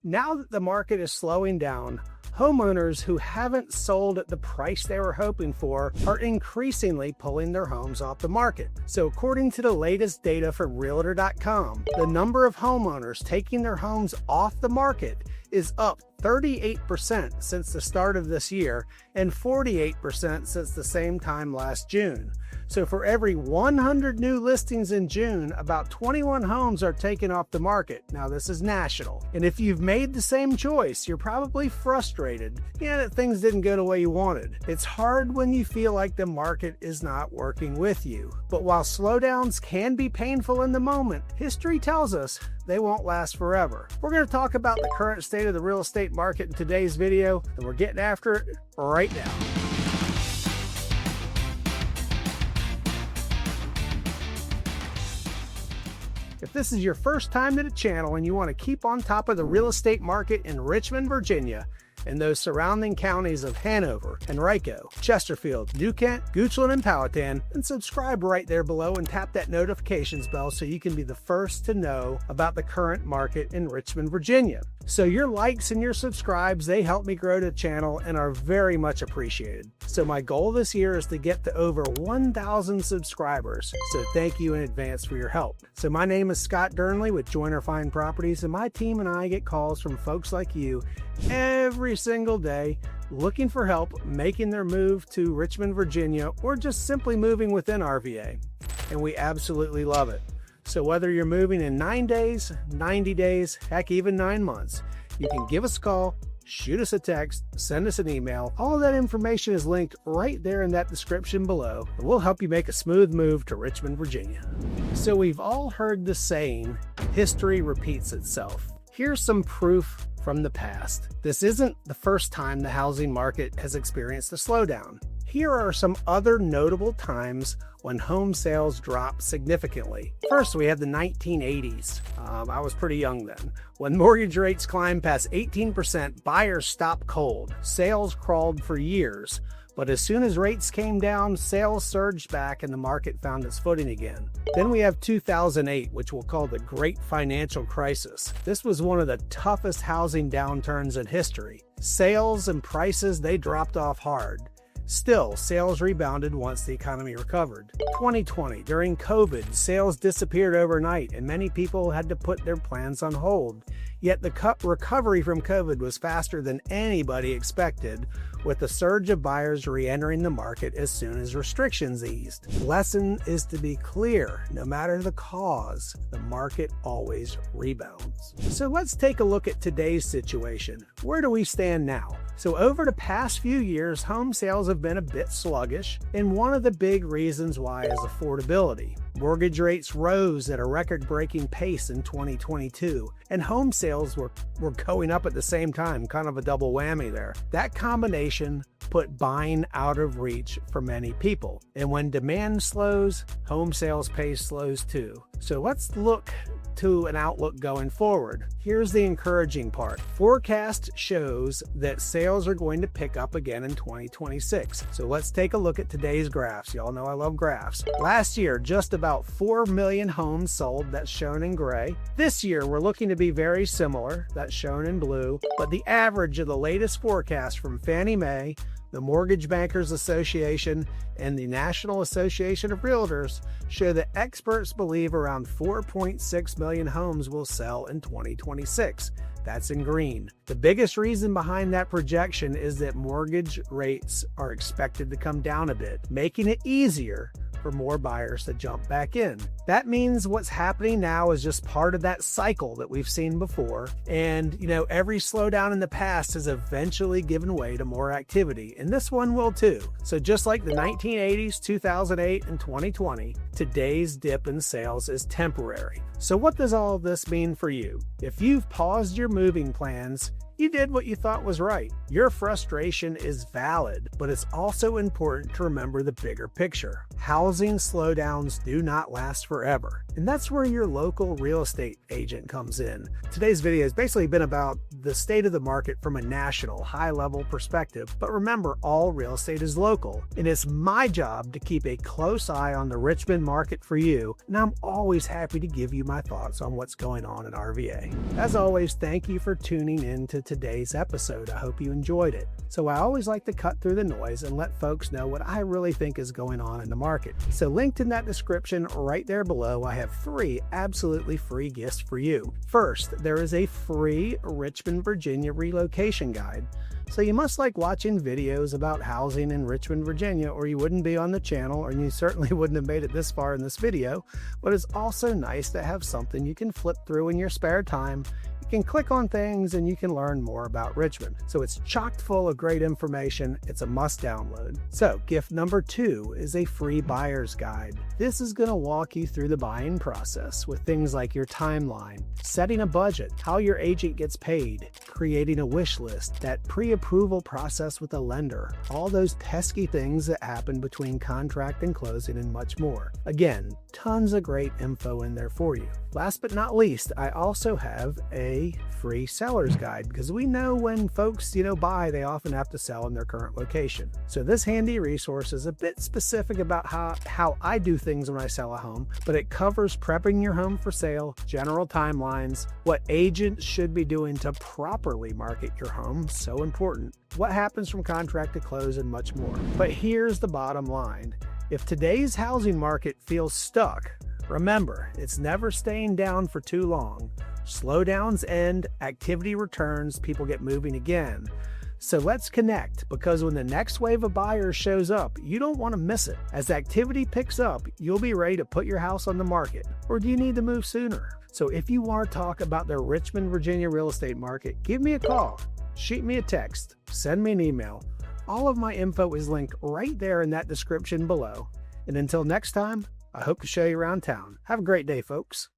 Now that the market is slowing down, homeowners who haven't sold at the price they were hoping for are increasingly pulling their homes off the market. So according to the latest data from Realtor.com, the number of homeowners taking their homes off the market is up 38% since the start of this year and 48% since the same time last June. So for every 100 new listings in June, about 21 homes are taken off the market. Now this is national. And if you've made the same choice, you're probably frustrated, that things didn't go the way you wanted. It's hard when you feel like the market is not working with you. But while slowdowns can be painful in the moment, history tells us they won't last forever. We're going to talk about the current state of the real estate market in today's video, and we're getting after it right now. If this is your first time to the channel and you want to keep on top of the real estate market in Richmond, Virginia, and those surrounding counties of Hanover, Henrico, Chesterfield, New Kent, Goochland, and Powhatan, then subscribe right there below and tap that notifications bell so you can be the first to know about the current market in Richmond, Virginia. So your likes and your subscribes, they help me grow the channel and are very much appreciated. So my goal this year is to get to over 1,000 subscribers. So thank you in advance for your help. So my name is Scott Durnley with Joiner Fine Properties, and my team and I get calls from folks like you every single day looking for help making their move to Richmond, Virginia, or just simply moving within RVA. And we absolutely love it. So whether you're moving in 9 days, 90 days, heck, even 9 months, you can give us a call, shoot us a text, send us an email. All of that information is linked right there in that description below, and we'll help you make a smooth move to Richmond, Virginia. So we've all heard the saying, history repeats itself. Here's some proof from the past. This isn't the first time the housing market has experienced a slowdown. Here are some other notable times when home sales dropped significantly. First, we have the 1980s. I was pretty young then. When mortgage rates climbed past 18%, buyers stopped cold. Sales crawled for years. But as soon as rates came down, sales surged back and the market found its footing again. Then we have 2008, which we'll call the Great Financial Crisis. This was one of the toughest housing downturns in history. Sales and prices, they dropped off hard. Still, sales rebounded once the economy recovered. 2020, during COVID, sales disappeared overnight and many people had to put their plans on hold. Yet the recovery from COVID was faster than anybody expected, with a surge of buyers re-entering the market as soon as restrictions eased. The lesson is to be clear, no matter the cause, the market always rebounds. So let's take a look at today's situation. Where do we stand now? So over the past few years, home sales have been a bit sluggish, and one of the big reasons why is affordability. Mortgage rates rose at a record-breaking pace in 2022, and home sales were going up at the same time, kind of a double whammy there. That combination put buying out of reach for many people. And when demand slows, home sales pace slows too. So let's look to an outlook going forward. Here's the encouraging part. Forecast shows that sales are going to pick up again in 2026. So let's take a look at today's graphs. Y'all know I love graphs. Last year, just about 4 million homes sold. That's shown in gray. This year, we're looking to be very similar. That's shown in blue. But the average of the latest forecast from Fannie Mae, the Mortgage Bankers Association, and the National Association of Realtors show that experts believe around 4.6 million homes will sell in 2026. That's in green. The biggest reason behind that projection is that mortgage rates are expected to come down a bit, making it easier for more buyers to jump back in. That means what's happening now is just part of that cycle that we've seen before. And, every slowdown in the past has eventually given way to more activity, and this one will too. So just like the 1980s, 2008, and 2020, today's dip in sales is temporary. So what does all of this mean for you? If you've paused your moving plans, you did what you thought was right. Your frustration is valid, but it's also important to remember the bigger picture. Housing slowdowns do not last forever, and that's where your local real estate agent comes in. Today's video has basically been about the state of the market from a national, high-level perspective, but remember, all real estate is local, and it's my job to keep a close eye on the Richmond market for you, and I'm always happy to give you my thoughts on what's going on in RVA. As always, thank you for tuning in to today's episode. I hope you enjoyed it. So I always like to cut through the noise and let folks know what I really think is going on in the market. So linked in that description right there below, I have 3 absolutely free gifts for you. First, there is a free Richmond, Virginia relocation guide. So you must like watching videos about housing in Richmond, Virginia, or you wouldn't be on the channel, and you certainly wouldn't have made it this far in this video. But it's also nice to have something you can flip through in your spare time. You can click on things and you can learn more about Richmond. So it's chock full of great information. It's a must download. So gift number 2 is a free buyer's guide. This is going to walk you through the buying process with things like your timeline, setting a budget, how your agent gets paid, creating a wish list, that pre-approval process with a lender, all those pesky things that happen between contract and closing, and much more. Again, tons of great info in there for you. Last but not least, I also have a free seller's guide, because we know when folks, buy, they often have to sell in their current location. So this handy resource is a bit specific about how I do things when I sell a home, but it covers prepping your home for sale, general timelines, what agents should be doing to properly market your home, so important, what happens from contract to close, and much more. But here's the bottom line. If today's housing market feels stuck, remember, it's never staying down for too long. Slowdowns end, activity returns, people get moving again. So let's connect, because when the next wave of buyers shows up, you don't want to miss it. As activity picks up, you'll be ready to put your house on the market. Or do you need to move sooner? So if you want to talk about the Richmond, Virginia real estate market, give me a call, shoot me a text, send me an email. All of my info is linked right there in that description below. And until next time, I hope to show you around town. Have a great day, folks.